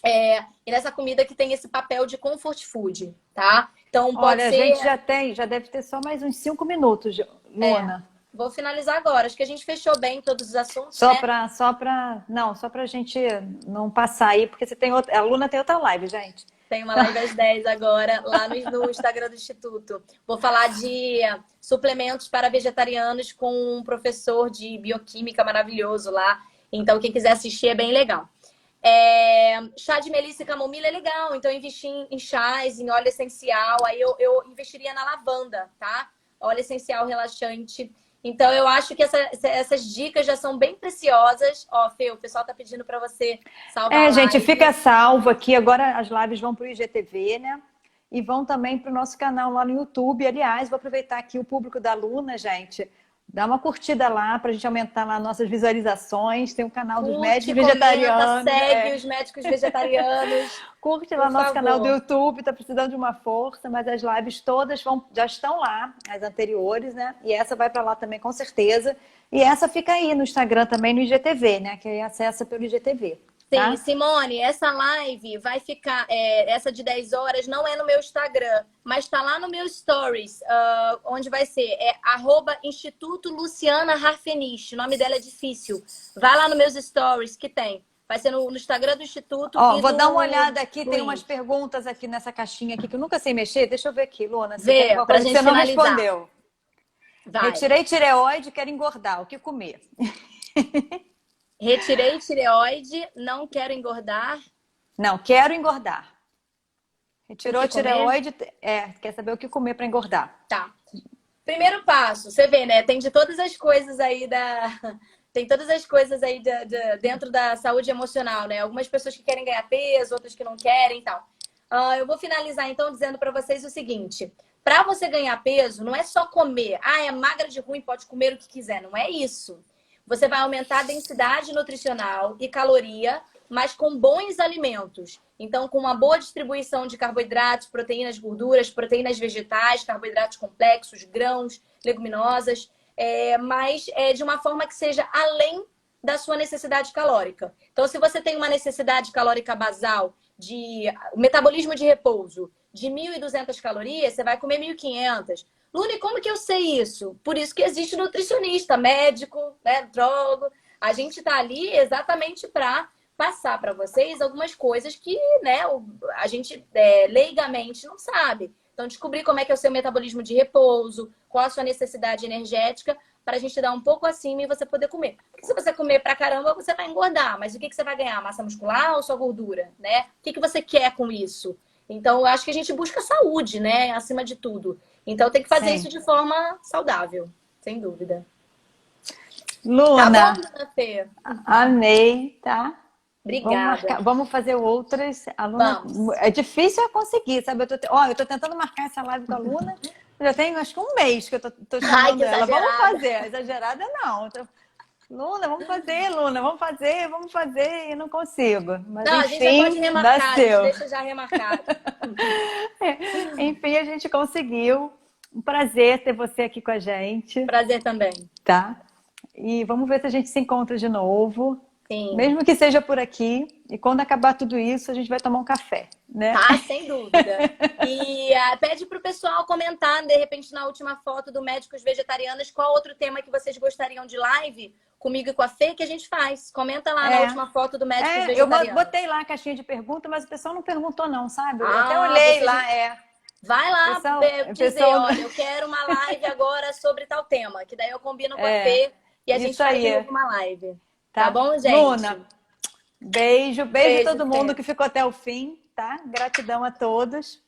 E nessa comida que tem esse papel de comfort food, tá? Então, pode Olha, ser... a gente já deve ter só mais uns 5 minutos, Luna. Vou finalizar agora. Acho que a gente fechou bem todos os assuntos, Só né? pra gente não passar aí, porque você tem outra, a Luna tem outra live, gente. Tem uma live às 10 agora, lá no Instagram do Instituto. Vou falar de suplementos para vegetarianos com um professor de bioquímica maravilhoso lá. Então, quem quiser assistir é bem legal. Chá de melissa e camomila é legal. Então, eu investi em chás, em óleo essencial. Aí eu investiria na lavanda, tá? Óleo essencial relaxante. Então, eu acho que essas dicas já são bem preciosas. Ó, Fê, o pessoal tá pedindo para você salvar a live. Gente, fica salvo aqui. Agora as lives vão para o IGTV, né? E vão também para o nosso canal lá no YouTube. Aliás, vou aproveitar aqui o público da Luna, gente. Dá uma curtida lá para a gente aumentar lá nossas visualizações. Tem o canal dos médicos vegetarianos. Segue os médicos vegetarianos. Curte lá nosso canal do YouTube, tá precisando de uma força, mas as lives todas já estão lá, as anteriores, né? E essa vai para lá também com certeza. E essa fica aí no Instagram também, no IGTV, né? Que aí acessa pelo IGTV. Tá? Sim, Simone, essa live vai ficar, essa de 10 horas não é no meu Instagram, mas tá lá no meu Stories, onde vai ser, @Instituto Luciana Harfenich, o nome dela é difícil. Vai lá nos meus Stories que tem. Vai ser no Instagram do Instituto. Vou dar uma olhada aqui, tem umas perguntas aqui nessa caixinha aqui que eu nunca sei mexer. Deixa eu ver aqui, Luna. Vê, pra gente você não finalizar. respondeu. Vai. Retirei tireoide, quero engordar. O que comer? Retirei tireoide, não quero engordar. Não, quero engordar. Retirou a tireoide, quer saber o que comer para engordar. Tá. Primeiro passo, você vê, né? Tem de todas as coisas aí Tem todas as coisas aí dentro da saúde emocional, né? Algumas pessoas que querem ganhar peso, outras que não querem e tal. Eu vou finalizar, então, dizendo para vocês o seguinte. Para você ganhar peso, não é só comer. É magra de ruim, pode comer o que quiser. Não é isso. Você vai aumentar a densidade nutricional e caloria, mas com bons alimentos. Então, com uma boa distribuição de carboidratos, proteínas, gorduras, proteínas vegetais, carboidratos complexos, grãos, leguminosas, mas de uma forma que seja além da sua necessidade calórica. Então, se você tem uma necessidade calórica basal de metabolismo de repouso de 1.200 calorias, você vai comer 1.500. Luna, como que eu sei isso? Por isso que existe nutricionista, médico, né, nutrólogo. A gente tá ali exatamente para passar para vocês algumas coisas que, né, a gente leigamente não sabe. Então, descobrir como é que é o seu metabolismo de repouso, qual a sua necessidade energética, para a gente dar um pouco acima e você poder comer. Porque se você comer pra caramba, você vai engordar. Mas o que você vai ganhar? Massa muscular ou só gordura, né? O que você quer com isso? Então, eu acho que a gente busca saúde, né? Acima de tudo. Então, tem que fazer isso Sim. de forma saudável, sem dúvida. Tá Luna, bom, dona Fê? amei, tá? Vamos Obrigada. marcar, vamos fazer outras. A Luna, Vamos. é difícil eu conseguir, sabe? Eu tô tentando marcar essa live com a Luna. Já tem acho que um mês que eu tô Ai, chamando que ela. Vamos exagerada. fazer. Exagerada não. Luna, vamos fazer, Luna, vamos fazer. E não consigo. Mas Não, a gente já pode enfim, remarcar, a gente nasceu. deixa já remarcado. Enfim, a gente conseguiu. Um prazer ter você aqui com a gente, Prazer também. tá? E vamos ver se a gente se encontra de novo. Sim. Mesmo que seja por aqui. E quando acabar tudo isso, a gente vai tomar um café, né? Tá, sem dúvida. E pede pro pessoal comentar, de repente, na última foto do Médicos Vegetarianos, qual outro tema que vocês gostariam de live comigo e com a Fê que a gente faz. Comenta lá na última foto do Médicos Eu Vegetarianos. botei lá a caixinha de pergunta, mas o pessoal não perguntou não, sabe? Eu até Ah, olhei você lá, vai lá O dizer, pessoal... olha, eu quero uma live agora sobre tal tema, que daí eu combino com a É, Fê e a gente isso faz de aí, novo uma live. Tá tá? bom, gente? Luna, beijo a Beijo, todo mundo Fê. que ficou até o fim, tá? Gratidão a todos.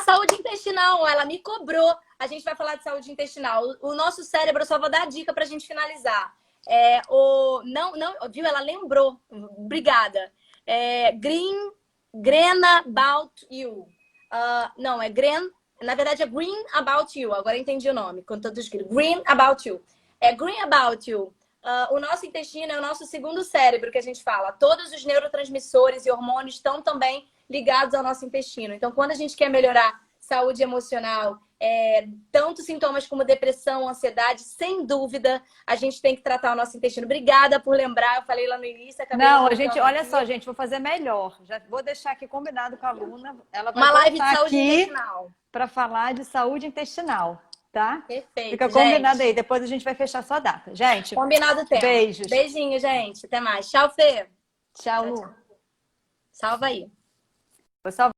Saúde intestinal, ela me cobrou. A gente vai falar de saúde intestinal. O nosso cérebro, eu só vou dar a dica pra gente finalizar. Viu? Ela lembrou. Obrigada. Green About You. Não, é Green. Na verdade, é Green About You. Agora eu entendi o nome, quando todo escrito. Green About You. É Green About You. O nosso intestino é o nosso segundo cérebro que a gente fala. Todos os neurotransmissores e hormônios estão também ligados ao nosso intestino. Então, quando a gente quer melhorar saúde emocional, tanto sintomas como depressão, ansiedade, sem dúvida, a gente tem que tratar o nosso intestino. Obrigada por lembrar, eu falei lá no início. Não, olha só, gente, vou fazer melhor. Já vou deixar aqui combinado com a Luna. Ela vai uma live de voltar saúde aqui intestinal. para falar de saúde intestinal, tá? Perfeito, Fica combinado gente. aí, depois a gente vai fechar sua data. Gente, Combinado o tema. beijos. Beijinho, gente. Até mais. Tchau, Fê. Tchau, Lu. Salva aí. Pessoal,